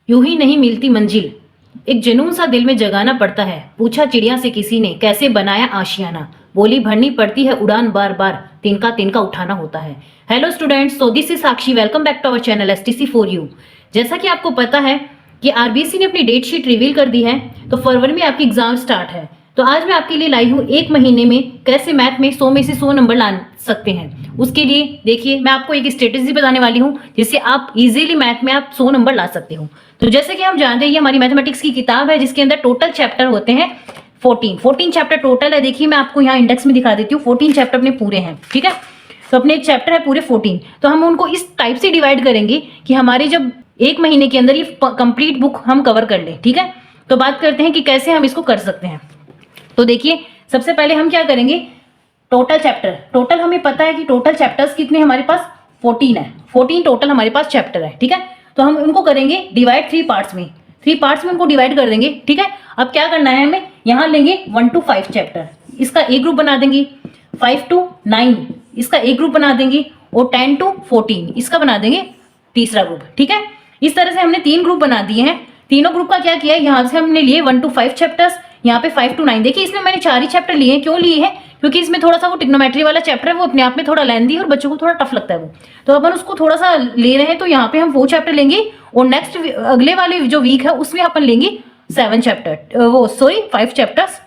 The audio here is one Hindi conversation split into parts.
यूं ही नहीं मिलती मंजिल, एक जुनून सा दिल में जगाना पड़ता है। पूछा चिड़िया से किसी ने, कैसे बनाया आशियाना। बोली भरनी पड़ती है उड़ान बार बार, तिनका तिनका उठाना होता है। Hello students, so this is Sakshi. Welcome back to our channel STC for you. जैसा कि आपको पता है कि आरबीसी ने अपनी डेट शीट रिवील कर दी है, तो फरवरी में आपकी एग्जाम स्टार्ट है। तो आज मैं आपके लिए लाई हूँ एक महीने में कैसे मैथ में 100 में से 100 नंबर ला सकते हैं। उसके लिए देखिए, मैं आपको एक स्ट्रेटेजी बताने वाली हूँ जिससे आप इजीली मैथ में आप 100 नंबर ला सकते हो। तो जैसे कि हम जानते हैं, ये हमारी मैथमेटिक्स की किताब है जिसके अंदर टोटल चैप्टर होते हैं 14 चैप्टर टोटल है। देखिए, मैं आपको यहाँ इंडेक्स में दिखा देती हूँ। 14 चैप्टर अपने पूरे हैं, ठीक है। तो अपने चैप्टर है पूरे 14। तो हम उनको इस टाइप से डिवाइड करेंगे कि हमारे जब एक महीने के अंदर ये कंप्लीट बुक हम कवर कर लें, ठीक है। तो बात करते हैं कि कैसे हम इसको कर सकते हैं। तो देखिए, सबसे पहले हम क्या करेंगे, टोटल चैप्टर। टोटल हमें पता है कि टोटल चैप्टर्स कितने हमारे पास 14 है। 14 टोटल हमारे पास चैप्टर है, ठीक है। तो हम उनको करेंगे डिवाइड 3 पार्ट्स में। 3 पार्ट्स में उनको डिवाइड कर देंगे, ठीक है। अब क्या करना है, हमें यहाँ लेंगे 1 to 5 चैप्टर, इसका एक ग्रुप बना देंगे। 5 to 9 इसका एक ग्रुप बना देंगे, और 10 to 14 इसका बना देंगे तीसरा ग्रुप, ठीक है। इस तरह से हमने 3 ग्रुप बना दिए हैं। तीनों ग्रुप का क्या किया है, यहाँ से हमने लिए 1 to 5 चैप्टर्स, यहाँ पे 5 to 9। देखिए, इसमें मैंने 4 ही चैप्टर लिए हैं। क्यों लिए हैं, क्योंकि इसमें थोड़ा सा वो ट्रिग्नोमेट्री वाला चैप्टर है, वो अपने आप में थोड़ा लेंथी है और बच्चों को थोड़ा टफ लगता है वो। तो अपन उसको थोड़ा सा ले रहे हैं, तो यहाँ पे हम वो चैप्टर लेंगे, और नेक्स्ट अगले वाले जो वीक है उसमें अपन लेंगे 5 चैप्टर्स।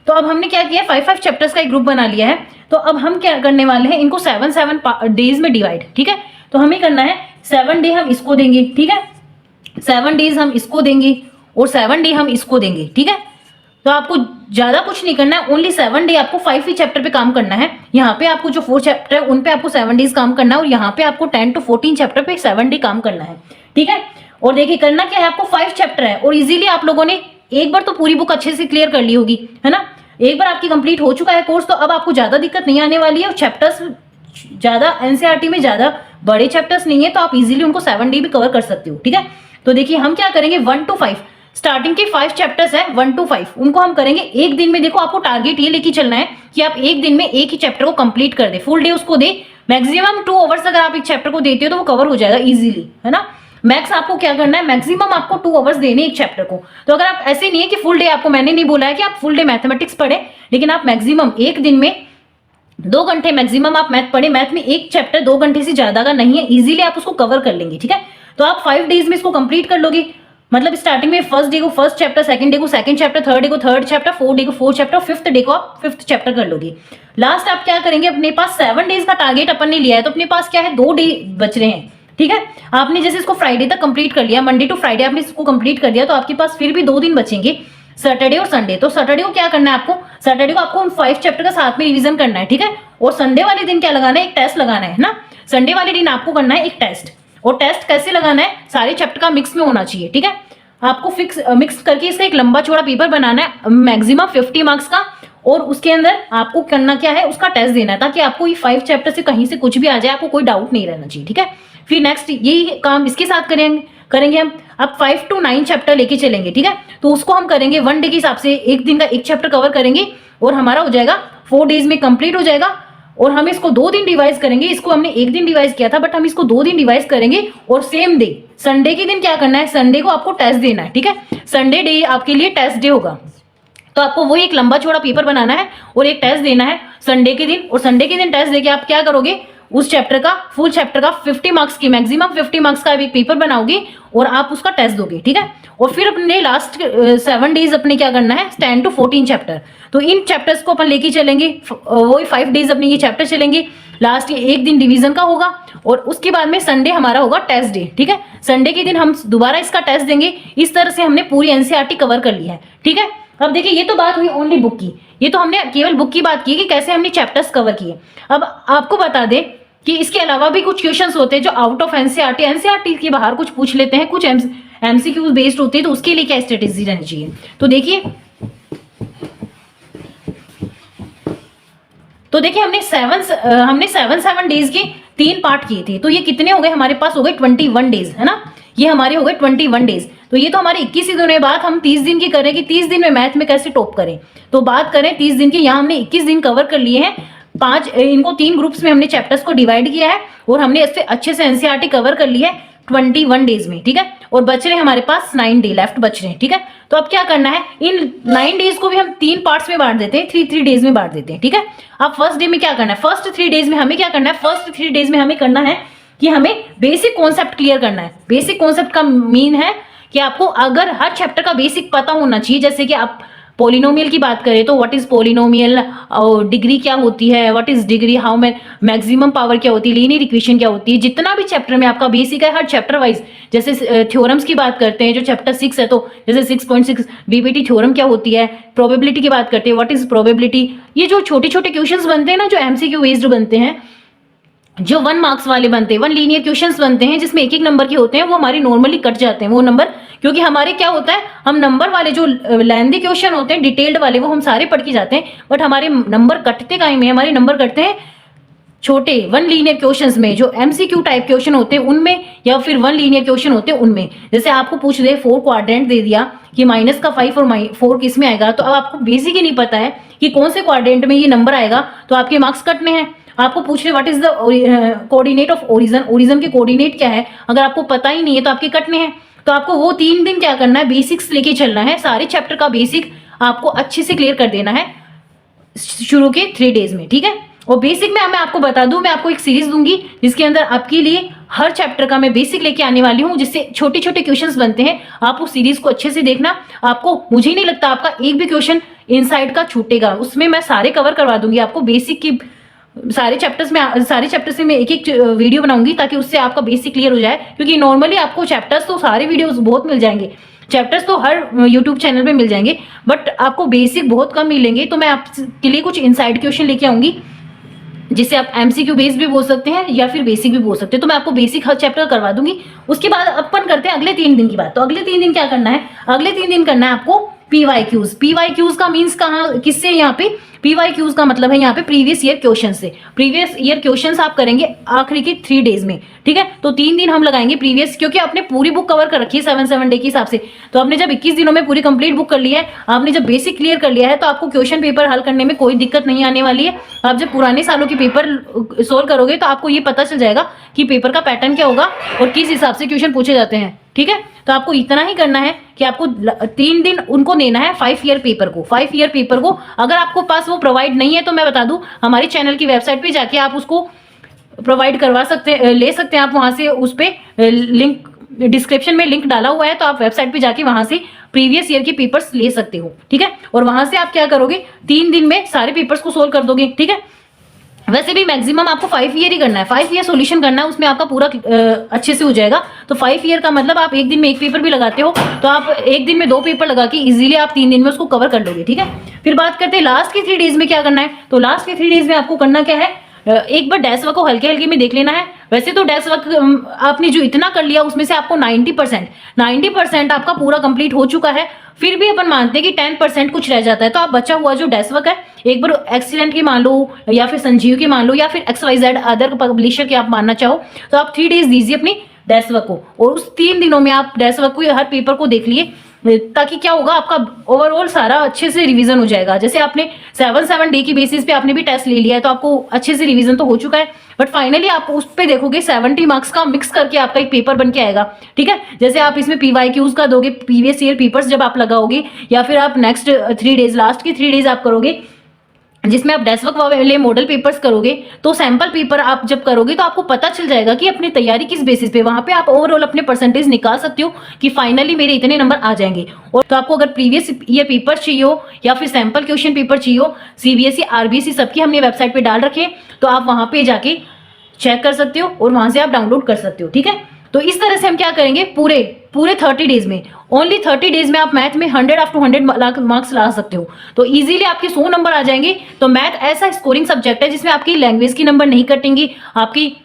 तो अब हमने क्या किया, 5 चैप्टर्स का एक ग्रुप बना लिया है। तो अब हम क्या करने वाले हैं, इनको 7 डेज में डिवाइड, ठीक है। तो हमें करना है 7 डे हम इसको देंगे, ठीक है। 7 डेज हम इसको देंगे, और 7 डे हम इसको देंगे, ठीक है। तो आपको ज्यादा कुछ नहीं करना है, ओनली 7 डे आपको 5 ही चैप्टर पे काम करना है। यहाँ पे आपको जो 4 चैप्टर है उन पे आपको 7 डेज काम करना है, और यहाँ पे आपको 10 to 14 चैप्टर पे 7 डे काम करना है, ठीक है। और देखिए, करना क्या है, आपको 5 चैप्टर है, और इजीली आप लोगों ने एक बार तो पूरी बुक अच्छे से क्लियर कर ली होगी, है ना। एक बार आपकी कंप्लीट हो चुका है कोर्स, तो अब आपको ज्यादा दिक्कत नहीं आने वाली है। और चैप्टर्स ज्यादा एनसीईआरटी में ज्यादा बड़े चैप्टर्स नहीं है, तो आप इजीली उनको 7 डे भी कवर कर सकते हो, ठीक है। तो देखिए, हम क्या करेंगे, 1 to 5 स्टार्टिंग के 5 चैप्टर्स है, 1 to 5 उनको हम करेंगे एक दिन में। देखो, आपको टारगेट ये लेके चलना है कि आप एक दिन में एक ही चैप्टर को कंप्लीट कर दे, फुल डे उसको दे। मैक्सिमम 2 आवर्स अगर आप एक चैप्टर को देते हो तो वो कवर हो जाएगा इजीली, है ना। मैक्स आपको क्या करना है, मैक्सिमम आपको 2 आवर्स देने एक चैप्टर को। तो अगर आप ऐसे नहीं है कि फुल डे, आपको मैंने नहीं बोला है कि आप फुल डे मैथमेटिक्स पढ़े, लेकिन आप मैक्सिमम एक दिन में 2 घंटे मैक्सिमम आप मैथ पढ़े। मैथ में एक चैप्टर 2 घंटे से ज्यादा का नहीं है, इजीली आप उसको कवर कर लेंगे, ठीक है। तो आप 5 डेज में इसको कंप्लीट कर लोगे। मतलब स्टार्टिंग में फर्स्ट डे को फर्स्ट चैप्टर, सेकंड डे को सेकंड चैप्टर, थर्ड डे को थर्ड चैप्टर, फोर्थ डे को फोर्थ चैप्टर, फिफ्थ डे को आप फिफ्थ चैप्टर कर लोगे। लास्ट आप क्या करेंगे, अपने पास 7 डेज का टारगेट अपन ने लिया है, तो अपने पास क्या है, 2 डे बच रहे हैं, ठीक है। आपने जैसे इसको फ्राइडे तक कंप्लीट कर लिया, मंडे टू फ्राइडे आपने इसको कंप्लीट कर दिया, तो आपके पास फिर भी 2 दिन बचेंगे, सैटरडे और संडे। तो सैटरडे को क्या करना है आपको, सैटरडे को आपको उन 5 चैप्टर का साथ में रिवीजन करना है, ठीक है। और संडे वाले दिन क्या लगाना है, एक टेस्ट लगाना है ना। संडे वाले दिन आपको करना है एक टेस्ट। और टेस्ट कैसे लगाना है, सारे चैप्टर का मिक्स में होना चाहिए, ठीक है। आपको मिक्स करके इसका एक लंबा चौड़ा पेपर बनाना है, मैक्सिमम 50 मार्क्स का। और उसके अंदर आपको करना क्या है, उसका टेस्ट देना है, ताकि आपको ये 5 चैप्टर से कहीं से कुछ भी आ जाए, आपको कोई डाउट नहीं रहना चाहिए, ठीक है। फिर नेक्स्ट यही काम इसके साथ करेंगे हम। अब 5 to 9 चैप्टर लेके चलेंगे, ठीक है। तो उसको हम करेंगे 1 डे के हिसाब से, एक दिन का एक चैप्टर कवर करेंगे, और हमारा हो जाएगा 4 डेज में कंप्लीट हो जाएगा। और हम इसको 2 दिन रिवाइज करेंगे। इसको हमने एक दिन रिवाइज किया था, बट हम इसको 2 दिन रिवाइज करेंगे। और सेम डे संडे के दिन क्या करना है, संडे को आपको टेस्ट देना है, ठीक है। संडे डे आपके लिए टेस्ट डे होगा, तो आपको वही एक लंबा चौड़ा पेपर बनाना है और एक टेस्ट देना है संडे के दिन। और संडे के दिन टेस्ट देके आप क्या करोगे, उस चैप्टर का, फुल चैप्टर का 50 मार्क्स की, मैक्सिमम 50 मार्क्स का एक पेपर बनाओगे, और आप उसका टेस्ट दोगे, ठीक है। और फिर अपने लास्ट 7 डेज अपने क्या करना है, 10 to 14 चैप्टर। तो इन चैप्टर्स को अपन लेके चलेंगे, वही 5 डेज अपने ये चैप्टर चलेंगे। लास्ट एक दिन डिवीजन का होगा, और उसके बाद में संडे हमारा होगा टेस्ट डे, ठीक है। संडे के दिन हम दोबारा इसका टेस्ट देंगे। इस तरह से हमने पूरी एनसीईआरटी कवर कर ली है, ठीक है। अब देखिए, ये तो बात हुई ओनली बुक की, ये तो हमने केवल बुक की बात की कि कैसे हमने चैप्टर्स कवर किए। अब आपको बता दें कि इसके अलावा भी कुछ क्वेश्चंस होते हैं जो आउट ऑफ एनसीईआरटी के बाहर कुछ पूछ लेते हैं, कुछ एमसीक्यू बेस्ड होते हैं। तो उसके लिए क्या स्ट्रेटेजी रहनी चाहिए, तो देखिए हमने 7 डेज के 3 पार्ट किए थे। तो ये कितने हो गए, हमारे पास हो गए 21 डेज, है ना। ये हमारे हो गए 21 डेज। तो ये तो हमारे 21 दिनों के बाद हम 30 दिन की करें कि 30 दिन में मैथ में कैसे टॉप करें। तो बात करें 30 दिन की, यहाँ हमने 21 दिन कवर कर लिए हैं। इनको 3 ग्रुप्स में हमने चैप्टर्स को डिवाइड किया है, और हमने इससे अच्छे से एनसीईआरटी कवर कर ली है। 21 डेज में, ठीक है, और बच रहे हमारे पास 9 डे लेफ्ट बच रहे हैं, ठीक है। तो अब क्या करना है, इन 9 डेज को भी हम 3 पार्ट्स में बांट देते हैं, 3 डेज में बांट देते हैं, ठीक है। अब फर्स्ट डे में क्या करना है, फर्स्ट 3 डेज में हमें क्या करना है, फर्स्ट 3 डेज में हमें करना है कि हमें बेसिक कॉन्सेप्ट क्लियर करना है। बेसिक कॉन्सेप्ट का मीन है कि आपको अगर हर चैप्टर का बेसिक पता होना चाहिए। जैसे कि आप पॉलिनोमियल की बात करें तो व्हाट इज पॉलिनोमियल, और डिग्री क्या होती है, व्हाट इज डिग्री, हाउ में मैक्सिमम पावर क्या होती है, लीनियर इक्वेशन क्या होती है, जितना भी चैप्टर में आपका बेसिक है हर चैप्टर वाइज। जैसे थ्योरम्स की बात करते हैं जो चैप्टर 6 है, तो जैसे 6.6 बीपीटी थ्योरम क्या होती है, प्रोबेबिलिटी की बात करते हैं, व्हाट इज प्रोबेबिलिटी। ये जो छोटे छोटे क्वेश्चंस बनते हैं ना, जो एमसीक्यू बेस्ड बनते हैं, जो 1 मार्क्स वाले बनते हैं, 1 लीनियर क्वेश्चंस बनते हैं जिसमें एक एक नंबर के होते हैं, वो हमारे नॉर्मली कट जाते हैं वो नंबर। क्योंकि हमारे क्या होता है, हम नंबर वाले जो लेंथी क्वेश्चन होते हैं डिटेल्ड वाले वो हम सारे पढ़ के जाते हैं, बट हमारे नंबर कटते काहे में, हमारे नंबर कटते हैं छोटे 1 लीनियर क्वेश्चंस में, जो एमसीक्यू टाइप क्वेश्चन होते हैं उनमें, या फिर 1 लीनियर क्वेश्चन होते हैं उनमें। जैसे आपको पूछ दे 4 क्वाड्रेंट दे दिया कि माइनस का 5 और 4 किस में आएगा, तो अब आपको बेसिक ही नहीं पता है कि कौन से क्वाड्रेंट में ये नंबर आएगा, तो आपके मार्क्स कटने हैं। आपको पूछ रहे what is the coordinate of origin, origin के कोऑर्डिनेट क्या है, अगर आपको पता ही नहीं है तो आपके कटने हैं। तो आपको वो 3 दिन क्या करना है, बेसिक्स लेके चलना है, सारे चैप्टर का बेसिक आपको अच्छे से क्लियर कर देना है शुरू के 3 डेज में, ठीक है। और बेसिक में मैं आपको बता दूं, मैं आपको एक सीरीज दूंगी जिसके अंदर आपके लिए हर चैप्टर का मैं बेसिक लेके आने वाली हूं, जिससे छोटे छोटे क्वेश्चंस बनते हैं। आप उस सीरीज को अच्छे से देखना, आपको, मुझे नहीं लगता आपका एक भी क्वेश्चन इनसाइड का छूटेगा, उसमें मैं सारे कवर करवा दूंगी आपको। बेसिक की सारे चैप्टर से मैं एक एक वीडियो बनाऊंगी ताकि उससे आपका बेसिक क्लियर हो जाए। क्योंकि नॉर्मली आपको चैप्टर्स तो सारे वीडियोस बहुत मिल जाएंगे, चैप्टर्स तो हर यूट्यूब चैनल पे मिल जाएंगे, बट आपको बेसिक बहुत कम मिलेंगे। तो मैं आपके लिए कुछ इनसाइड क्वेश्चन लेके आऊंगी जिससे आप एमसीक्यू बेस्ड भी बोल सकते हैं या फिर बेसिक भी बोल सकते हैं। तो मैं आपको बेसिक हर चैप्टर करवा दूंगी। उसके बाद अपन करते हैं अगले 3 दिन की बात। तो अगले 3 दिन क्या करना है, अगले 3 दिन करना है आपको पीवाईक्यूज। पीवाईक्यूज का मीन्स कहाँ, किससे, यहाँ पे पीवाईक्यूज का मतलब है यहाँ पे प्रीवियस ईयर क्वेश्चन से। प्रीवियस ईयर क्वेश्चंस आप करेंगे आखिरी के 3 डेज में, ठीक है। तो 3 दिन हम लगाएंगे प्रीवियस, क्योंकि आपने पूरी बुक कवर कर रखी है 7 डे के हिसाब से। तो आपने जब 21 दिनों में पूरी कंप्लीट बुक कर लिया है, आपने जब बेसिक क्लियर कर लिया है, तो आपको क्वेश्चन पेपर हल करने में कोई दिक्कत नहीं आने वाली है। आप जब पुराने सालों के पेपर सोल्व करोगे तो आपको ये पता चल जाएगा कि पेपर का पैटर्न क्या होगा और किस हिसाब से क्वेश्चन पूछे जाते हैं, ठीक है। तो आपको इतना ही करना है कि आपको 3 दिन उनको देना है 5 ईयर पेपर को। 5 ईयर पेपर को अगर आपको पास वो प्रोवाइड नहीं है तो मैं बता दूं, हमारे चैनल की वेबसाइट पे जाके आप उसको प्रोवाइड करवा सकते हैं, ले सकते हैं आप वहां से। उस पे लिंक डिस्क्रिप्शन में लिंक डाला हुआ है, तो आप वेबसाइट पे जाके वहां से प्रीवियस ईयर के पेपर्स ले सकते हो, ठीक है। और वहां से आप क्या करोगे, 3 दिन में सारे पेपर्स को सोल्व कर दोगे, ठीक है। वैसे भी मैक्सिमम आपको 5 ईयर ही करना है, 5 ईयर सॉल्यूशन करना है, उसमें आपका पूरा अच्छे से हो जाएगा। तो 5 ईयर का मतलब आप एक दिन में एक पेपर भी लगाते हो, तो आप एक दिन में 2 पेपर लगा के इजीली आप 3 दिन में उसको कवर कर लोगे, ठीक है। फिर बात करते हैं लास्ट के 3 डेज में क्या करना है। तो लास्ट के 3 डेज में आपको करना क्या है, एक बार डेस्क वर्क को हल्के हल्के में देख लेना है। वैसे तो डेस्क वर्क आपने जो इतना कर लिया उसमें से आपको 90% आपका पूरा कंप्लीट हो चुका है। फिर भी अपन मानते हैं कि 10% कुछ रह जाता है, तो आप बचा हुआ जो डेस्क वर्क है एक बार एक्सीलेंट की मान लो, या फिर संजीव की मान लो, या फिर XYZ अदर पब्लिशर के आप मानना चाहो, तो आप 3 डेज दीजिए अपनी डेस्क वर्क को। और उस 3 दिनों में आप डेस्क वर्क को हर पेपर को देख लिए, ताकि क्या होगा, आपका ओवरऑल सारा अच्छे से रिवीजन हो जाएगा। जैसे आपने 7 डे की बेसिस पे आपने भी टेस्ट ले लिया है, तो आपको अच्छे से रिवीजन तो हो चुका है, बट फाइनली आप उस पे देखोगे 70 मार्क्स का मिक्स करके आपका एक पेपर बन के आएगा, ठीक है। जैसे आप इसमें पीवाईक्यूज का दोगे, प्रीवियस ईयर पेपर्स जब आप लगाओगे, या फिर आप नेक्स्ट 3 डेज, लास्ट के 3 डेज आप करोगे जिसमें आप डेस्क वर्क वाले मॉडल पेपर्स करोगे, तो सैंपल पेपर आप जब करोगे तो आपको पता चल जाएगा कि अपनी तैयारी किस बेसिस पे, वहां पे आप ओवरऑल अपने परसेंटेज निकाल सकते हो कि फाइनली मेरे इतने नंबर आ जाएंगे। और तो आपको अगर प्रीवियस ईयर पेपर चाहिए हो या फिर सैंपल क्वेश्चन पेपर चाहिए हो, CBSE RBC सबकी हमने वेबसाइट पे डाल रखे, तो आप वहां पे जाके चेक कर सकते हो और वहां से आप डाउनलोड कर सकते हो, ठीक है। तो इस तरह से हम क्या करेंगे, पूरे 30 डेज में, ओनली 30 डेज में आप मैथ में 100 आफ्टर 100 मार्क्स ला सकते हो। तो इजीली आपके 100 नंबर आ जाएंगे। तो मैथ ऐसा स्कोरिंग सब्जेक्ट है जिसमें आपकी लैंग्वेज की नंबर नहीं कटेंगी, आपकी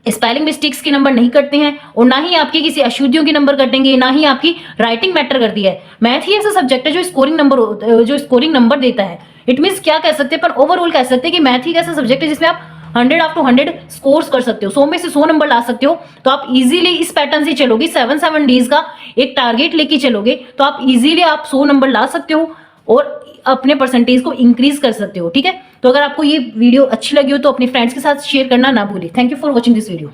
स्पेलिंग मिस्टेक्स के नंबर नहीं कटते हैं, और ना ही आपकी किसी अशुद्धियों के नंबर कटेंगे, ना ही आपकी राइटिंग मैटर करती है। मैथ ही ऐसा सब्जेक्ट है जो स्कोरिंग नंबर देता है। इट मीन्स क्या कह सकते हैं, पर ओवरऑल कह सकते हैं कि मैथ ही ऐसा सब्जेक्ट है जिसमें आप 100 आफ्टर 100 स्कोर्स कर सकते हो, 100 में से 100 नंबर ला सकते हो। तो आप इजीली इस पैटर्न से चलोगे, 7 डेज का एक टारगेट लेके चलोगे, तो आप इजीली आप 100 नंबर ला सकते हो और अपने परसेंटेज को इंक्रीज कर सकते हो, ठीक है। तो अगर आपको ये वीडियो अच्छी लगी हो तो अपने फ्रेंड्स के साथ शेयर करना ना भूलिए। Thank you for watching this video.